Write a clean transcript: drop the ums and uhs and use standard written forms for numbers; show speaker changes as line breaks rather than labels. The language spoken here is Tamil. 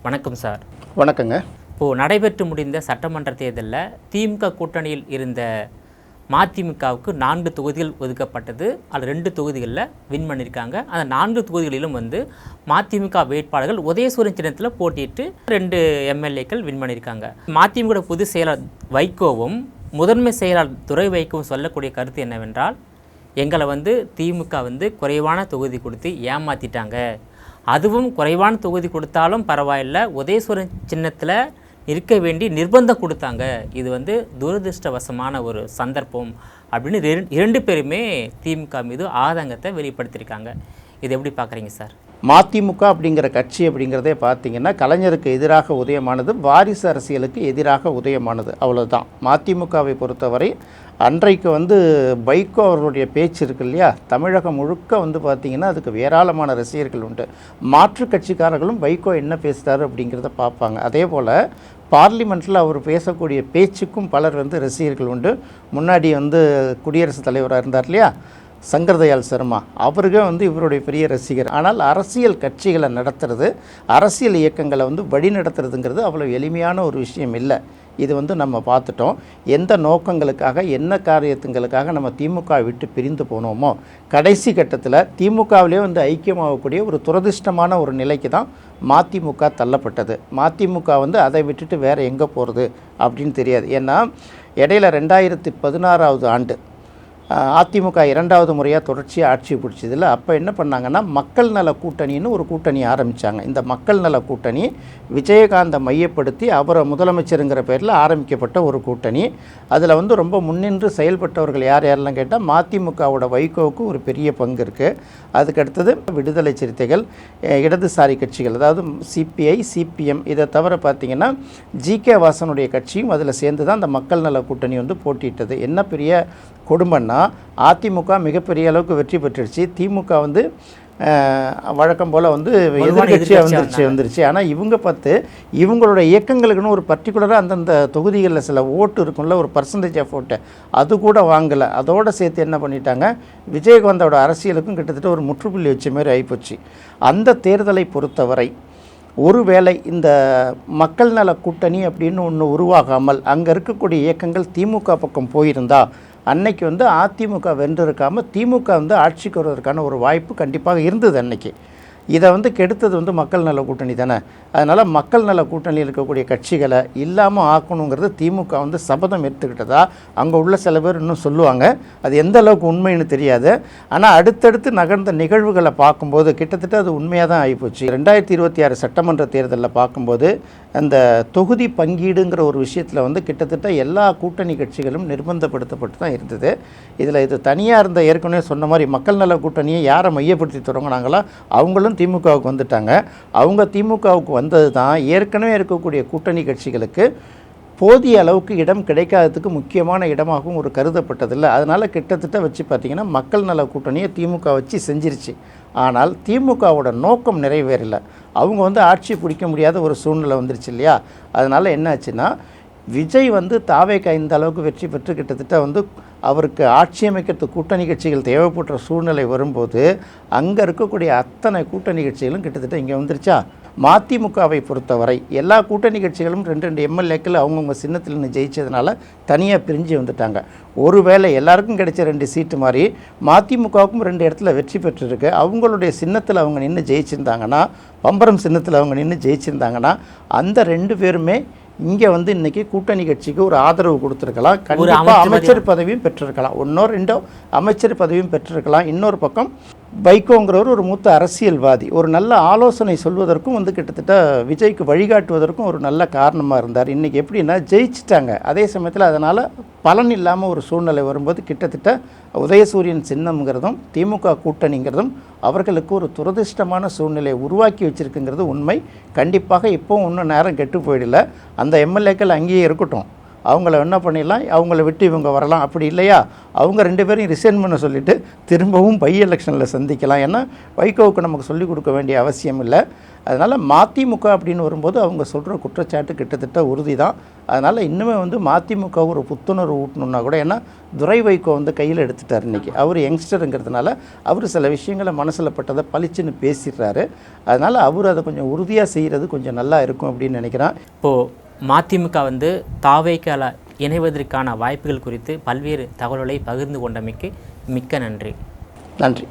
வணக்கம் சார்.
வணக்கங்க.
இப்போது நடைபெற்று முடிந்த சட்டமன்ற தேர்தலில் திமுக கூட்டணியில் இருந்த மதிமுகவுக்கு 4 தொகுதிகள் ஒதுக்கப்பட்டது. அதில் 2 தொகுதிகளில் வின் பண்ணியிருக்காங்க. அந்த 4 தொகுதிகளிலும் மதிமுக வேட்பாளர்கள் உதயசூரியன் சின்னத்தில் போட்டியிட்டு 2 எம்எல்ஏக்கள் வின் பண்ணியிருக்காங்க. மதிமுக பொதுச் செயலாளர் வைகோவும் முதன்மை செயலாளர் துரை வைக்கவும் சொல்லக்கூடிய கருத்து என்னவென்றால், எங்களை திமுக குறைவான தொகுதி கொடுத்து ஏமாற்றிட்டாங்க, அதுவும் குறைவான தொகுதி கொடுத்தாலும் பரவாயில்லை, உதயசூரியன் சின்னத்தில் இருக்க வேண்டி நிர்பந்தம் கொடுத்தாங்க, இது துரதிருஷ்டவசமான ஒரு சந்தர்ப்பம் அப்படின்னு 2 பேருமே திமுக மீது ஆதங்கத்தை வெளிப்படுத்தியிருக்காங்க. இது எப்படி பார்க்குறீங்க சார்?
மதிமுக அப்படிங்கிற கட்சி அப்படிங்கிறதே பார்த்திங்கன்னா கலைஞருக்கு எதிராக உதயமானது, வாரிசு அரசியலுக்கு எதிராக உதயமானது, அவ்வளோதான். மதிமுகவை பொறுத்தவரை அன்றைக்கு வைகோ அவர்களுடைய பேச்சு இருக்கு இல்லையா, தமிழகம் முழுக்க பார்த்திங்கன்னா அதுக்கு ஏராளமான ரசிகர்கள் உண்டு. மாற்று கட்சிக்காரர்களும் வைகோ என்ன பேசுகிறாரு அப்படிங்கிறத பார்ப்பாங்க. அதே போல் பார்லிமெண்ட்டில் அவர் பேசக்கூடிய பேச்சுக்கும் பலர் ரசிகர்கள் உண்டு. முன்னாடி குடியரசுத் தலைவராக இருந்தார் இல்லையா சங்கர்தயாள் சர்மா, அவருக்கே இவருடைய பெரிய ரசிகர். ஆனால் அரசியல் கட்சிகளை நடத்துறது, அரசியல் இயக்கங்களை வழி நடத்துறதுங்கிறது அவ்வளோ எளிமையான ஒரு விஷயம் இல்லை. இது நம்ம பார்த்துட்டோம். எந்த நோக்கங்களுக்காக என்ன காரியத்துங்களுக்காக நம்ம திமுக விட்டு பிரிந்து போனோமோ, கடைசி கட்டத்தில் திமுகவிலே ஐக்கியமாகக்கூடிய ஒரு துரதிர்ஷ்டமான ஒரு நிலைக்கு தான் மதிமுக தள்ளப்பட்டது. மதிமுக அதை விட்டுட்டு வேறு எங்கே போகிறது அப்படின்னு தெரியாது. ஏன்னா இடையில 2016 ஆண்டு அதிமுக 2வது முறையாக தொடர்ச்சியாக ஆட்சி பிடிச்சதில் அப்போ என்ன பண்ணாங்கன்னா மக்கள் நல கூட்டணின்னு ஒரு கூட்டணி ஆரம்பித்தாங்க. இந்த மக்கள் நல கூட்டணி விஜயகாந்தை மையப்படுத்தி அவரை முதலமைச்சருங்கிற பேரில் ஆரம்பிக்கப்பட்ட ஒரு கூட்டணி. அதில் ரொம்ப முன்னின்று செயல்பட்டவர்கள் யாரெல்லாம் கேட்டால் மதிமுகவோட வைகோவுக்கு ஒரு பெரிய பங்கு இருக்குது. அதுக்கடுத்தது விடுதலை சிறுத்தைகள், இடதுசாரி கட்சிகள், அதாவது சிபிஐ, சிபிஎம், இதை தவிர பார்த்திங்கன்னா ஜி.கே. வாசனுடைய கட்சியும் அதில் சேர்ந்து தான் அந்த மக்கள் நல கூட்டணி போட்டியிட்டது. என்ன பெரிய கொடுமைன்னா, அதிமுக மிகப்பெரிய அளவுக்கு வெற்றி பெற்றுடுச்சு. திமுக வழக்கம் போல் எதிர்கட்சியாக வந்துருச்சு. ஆனால் இவங்களோட இயக்கங்களுக்குன்னு ஒரு பர்டிகுலராக அந்தந்த தொகுதிகளில் சில ஓட்டு இருக்கும்ல, ஒரு பர்சன்டேஜ் ஆஃப் ஓட்டு, அது கூட வாங்கலை. அதோடு சேர்த்து என்ன பண்ணிட்டாங்க, விஜயகாந்தோட அரசியலுக்கும் கிட்டத்தட்ட ஒரு முற்றுப்புள்ளி வச்ச மாதிரி ஆகிப்போச்சு. அந்த தேர்தலை பொறுத்தவரை ஒருவேளை இந்த மக்கள் நல கூட்டணி அப்படின்னு ஒன்று உருவாகாமல் அங்கே இருக்கக்கூடிய இயக்கங்கள் திமுக பக்கம் போயிருந்தா அன்னைக்கு அதிமுக வென்றிருக்காமல் திமுக ஆட்சிக்கு வருவதற்கான ஒரு வாய்ப்பு கண்டிப்பாக இருந்தது அன்னைக்கு. இதை கெடுத்தது மக்கள் நல கூட்டணி தானே. அதனால் மக்கள் நல கூட்டணியில் இருக்கக்கூடிய கட்சிகளை இல்லாமல் ஆக்கணுங்கிறது திமுக சபதம் எடுத்துக்கிட்டதா அங்கே உள்ள சில பேர் இன்னும் சொல்லுவாங்க. அது எந்த அளவுக்கு உண்மைன்னு தெரியாது. ஆனால் அடுத்தடுத்து நகர்ந்த நிகழ்வுகளை பார்க்கும்போது கிட்டத்தட்ட அது உண்மையாக தான் ஆகிப்போச்சு. 2026 சட்டமன்ற தேர்தலில் பார்க்கும்போது அந்த தொகுதி பங்கீடுங்கிற ஒரு விஷயத்தில் கிட்டத்தட்ட எல்லா கூட்டணி கட்சிகளும் நிர்பந்தப்படுத்தப்பட்டு தான் இருந்தது. இதில் இது தனியாக இருந்த, ஏற்கனவே சொன்ன மாதிரி மக்கள் நல கூட்டணியை யாரை மையப்படுத்தி தொடங்கினாங்களோ அவங்களும் திமுகவுக்கு வந்துட்டாங்க. அவங்க திமுகவுக்கு வந்தது தான் ஏற்கனவே இருக்கக்கூடிய கூட்டணி கட்சிகளுக்கு போதிய அளவுக்கு இடம் கிடைக்காததுக்கு முக்கியமான இடமாகவும் ஒரு கருதப்பட்டதில்லை. அதனால் கிட்டத்தட்ட வச்சு பார்த்திங்கன்னா மக்கள் நல கூட்டணியை திமுக வச்சு செஞ்சிருச்சு. ஆனால் திமுகவோட நோக்கம் நிறைவேறலை. அவங்க ஆட்சி பிடிக்க முடியாத ஒரு சூழ்நிலை வந்துருச்சு இல்லையா. அதனால் என்ன ஆச்சுன்னா, விஜய் தாவேக இந்த அளவுக்கு வெற்றி பெற்று கிட்டத்தட்ட அவருக்கு ஆட்சி அமைக்கிறதுக்கு கூட்டணி கட்சிகள் தேவைப்படுற சூழ்நிலை வரும்போது அங்கே இருக்கக்கூடிய அத்தனை கூட்டணி கட்சிகளும் கிட்டத்தட்ட இங்கே வந்துருச்சா. மதிமுகவை பொறுத்தவரை எல்லா கூட்டணி கட்சிகளும் 2 எம்எல்ஏக்கள் அவங்கவுங்க சின்னத்தில் நின்று ஜெயிச்சதுனால தனியாக பிரிஞ்சு வந்துட்டாங்க. ஒருவேளை எல்லாருக்கும் கிடைச்ச 2 சீட்டு மாதிரி மதிமுகவுக்கும் 2 இடத்துல வெற்றி பெற்றிருக்கு. அவங்களுடைய சின்னத்தில் அவங்க நின்று ஜெயிச்சிருந்தாங்கன்னா, பம்பரம் சின்னத்தில் அவங்க நின்று ஜெயிச்சிருந்தாங்கன்னா, அந்த 2 பேருமே இங்கே இன்றைக்கி கூட்டணி கட்சிக்கு ஒரு ஆதரவு கொடுத்துருக்கலாம். கண்டிப்பாக அமைச்சர் பதவியும் பெற்றிருக்கலாம், 1-2 அமைச்சர் பதவியும் பெற்றிருக்கலாம். இன்னொரு பக்கம் வைகோங்கிறவர் ஒரு மூத்த அரசியல்வாதி, ஒரு நல்ல ஆலோசனை சொல்வதற்கும் கிட்டத்தட்ட விஜய்க்கு வழிகாட்டுவதற்கும் ஒரு நல்ல காரணமாக இருந்தார். இன்றைக்கி எப்படின்னா ஜெயிச்சிட்டாங்க. அதே சமயத்தில் அதனால் பலன் இல்லாமல் ஒரு சூழ்நிலை வரும்போது கிட்டத்தட்ட உதயசூரியன் சின்னம்ங்கிறதும் திமுக கூட்டணிங்கிறதும் அவர்களுக்கு ஒரு துரதிர்ஷ்டமான சூழ்நிலையை உருவாக்கி வச்சுருக்குங்கிறது உண்மை. கண்டிப்பாக இப்போவும் இன்னும் நேரம் கெட்டு போயிடல. அந்த எம்எல்ஏக்கள் அங்கேயே இருக்கட்டும், அவங்கள என்ன பண்ணிடலாம், அவங்கள விட்டு இவங்க வரலாம். அப்படி இல்லையா அவங்க 2 பேரையும் ரிசைன் பண்ண சொல்லிவிட்டு திரும்பவும் பை எலெக்ஷனில் சந்திக்கலாம். ஏன்னா வைகோவுக்கு நமக்கு சொல்லிக் கொடுக்க வேண்டிய அவசியம் இல்லை. அதனால் மதிமுக அப்படின்னு வரும்போது அவங்க சொல்கிற குற்றச்சாட்டு கிட்டத்தட்ட உறுதி தான். அதனால் இன்னுமே வந்து மதிமுக ஒரு புத்துணர்வு ஊட்டணுன்னா கூட, ஏன்னா துரை வைகோ வந்து கையில் எடுத்துட்டார் இன்றைக்கி. அவர் யங்ஸ்டருங்கிறதுனால அவர் சில விஷயங்களை மனசில் பட்டதை பளிச்சுன்னு பேசிடுறாரு. அதனால் அவர் அதை கொஞ்சம் உறுதியாக செய்கிறது கொஞ்சம் நல்லா இருக்கும் அப்படின்னு நினைக்கிறேன்.
இப்போது மதிமுக வந்து தாவேக்கால இணைவதற்கான வாய்ப்புகள் குறித்து பல்வேறு தகவல்களை பகிர்ந்து கொண்டமைக்கு மிக்க நன்றி.
நன்றி.